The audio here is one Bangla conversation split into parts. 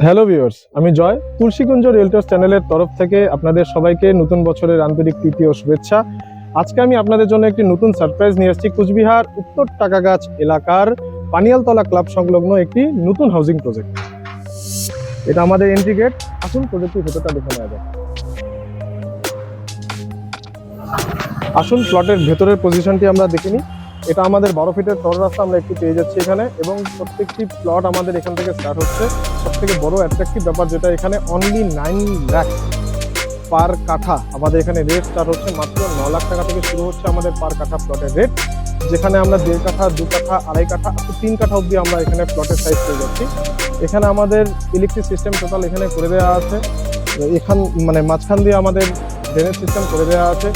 হ্যালো ভিউয়ার্স, আমি জয়। তুলসীকুঞ্জ রিয়েলটর্স চ্যানেলের তরফ থেকে আপনাদের সবাইকে নতুন বছরের আন্তরিক প্রীতি ও শুভেচ্ছা। আজকে আমি আপনাদের জন্য একটি নতুন সারপ্রাইজ নিয়ে এসেছি। কুচবিহার উত্তর টাকাগাছ এলাকার পানিয়ালতলা ক্লাব সংলগ্ন একটি নতুন হাউজিং প্রজেক্ট। এটা আমাদের এন্ট্রি গেট। আসুন প্রজেক্টের ভেতরটা দেখে নেওয়া যায়। আসুন প্লটের ভেতরের পজিশনটি আমরা দেখে নিই। এটা আমাদের 12 ফিটের তল রাস্তা আমরা একটু পেয়ে যাচ্ছি এখানে, এবং প্রত্যেকটি প্লট আমাদের এখান থেকে স্টার্ট হচ্ছে। সব থেকে বড় অ্যাট্রাকটিভ ব্যাপার যেটা, এখানে অনলি 9 লাখ পার কাঠা আমাদের এখানে রেট স্টার্ট হচ্ছে। মাত্র 9 লাখ টাকা থেকে শুরু হচ্ছে আমাদের পার কাঠা প্লটের রেট, যেখানে আমরা 1.5 কাঠা, 2 কাঠা, 2.5 কাঠা, 3 কাঠা অবধি আমরা এখানে প্লটের সাইজ পেয়ে যাচ্ছি। এখানে আমাদের ইলেকট্রিক সিস্টেম টোটাল এখানে করে দেওয়া আছে। এখান মানে মাঝখান দিয়ে আমাদের ড্রেনেজ সিস্টেম করে দেওয়া আছে।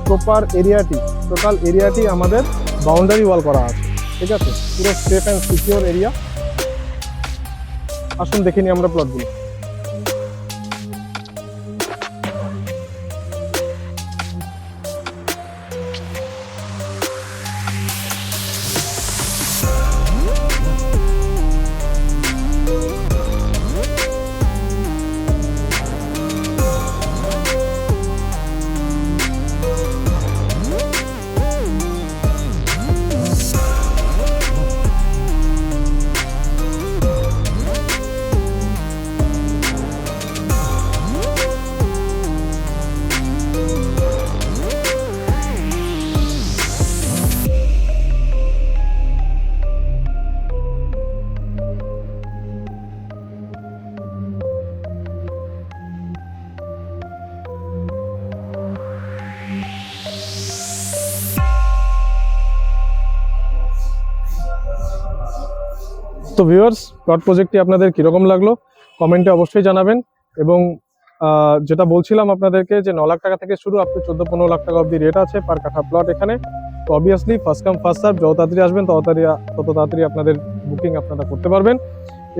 প্রপার এরিয়াটি, টোটাল এরিয়াটি আমাদের বাউন্ডারি ওয়াল করা আছে, ঠিক আছে? পুরো সেফ অ্যান্ড সিকিউর এরিয়া। আসুন দেখে নিই আমরা প্লটগুলো। তো ভিউয়ার্স, প্লট প্রজেক্টটি আপনাদের কীরকম লাগলো কমেন্টে অবশ্যই জানাবেন। এবং যেটা বলছিলাম আপনাদেরকে, যে 9 লাখ টাকা থেকে শুরু আপ টু 14-15 লাখ টাকা অবধি রেট আছে পার কাঠা প্লট এখানে। তো obviously first come first serve, যত তাড়াতাড়ি আসবেন তত তাড়াতাড়ি আপনাদের বুকিং আপনারা করতে পারবেন।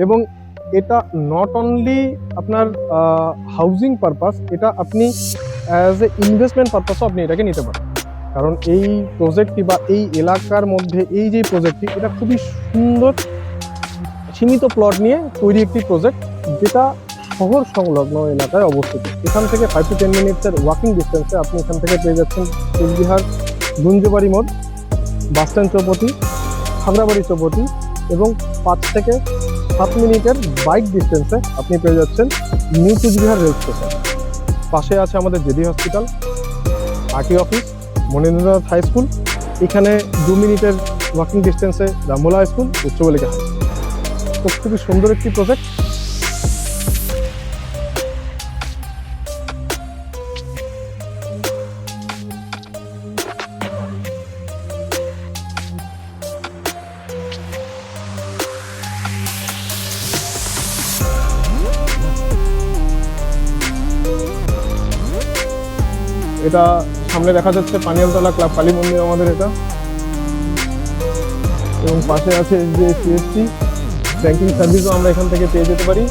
এবং এটা নট অনলি আপনার হাউজিং পারপাস, এটা আপনি অ্যাজ এ ইনভেস্টমেন্ট পারপাসও আপনি এটাকে নিতে পারেন। কারণ এই প্রজেক্টটি বা এই এলাকার মধ্যে এই যে প্রজেক্টটি, এটা খুবই সুন্দর সীমিত প্লট নিয়ে তৈরি একটি প্রজেক্ট, যেটা শহর সংলগ্ন এলাকায় অবস্থিত। এখান থেকে 5 to 10 মিনিটসের ওয়াকিং ডিস্টেন্সে আপনি এখান থেকে পেয়ে যাচ্ছেন কুচবিহার গুঞ্জবাড়ি মোড়, বাসস্ট্যান্ড চৌপতি, খাগড়াবাড়ি চৌপতি, এবং 5 থেকে 7 মিনিটের বাইক ডিস্টেন্সে আপনি পেয়ে যাচ্ছেন নিউ কুচবিহার রেল স্টেশন। পাশে আছে আমাদের JD hospital, RT office, Manindranath high school. এখানে 2 মিনিটের ওয়াকিং ডিস্টেন্সে রামমোলা হাই স্কুল, উচ্চ বালিকা হাই স্কুল। তো খুবই সুন্দর একটি প্রজেক্ট। এটা সামনে দেখা যাচ্ছে পানিয়ালতলা ক্লাব কালী মন্দির আমাদের এটা, এবং পাশে আছে যে সিএসসি ব্যাংকিং সার্ভিসও আমরা এখান থেকে পেয়ে যেতে পারি।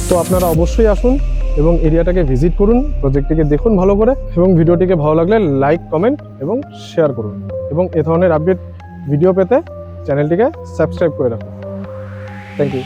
তো আপনারা অবশ্যই আসুন এবং এরিয়াটাকে ভিজিট করুন, প্রজেক্টটিকে দেখুন ভালো করে, এবং ভিডিওটিকে ভালো লাগলে লাইক, কমেন্ট এবং শেয়ার করুন। এবং এ ধরনের আপডেট ভিডিও পেতে চ্যানেলটিকে সাবস্ক্রাইব করে রাখুন। Thank you.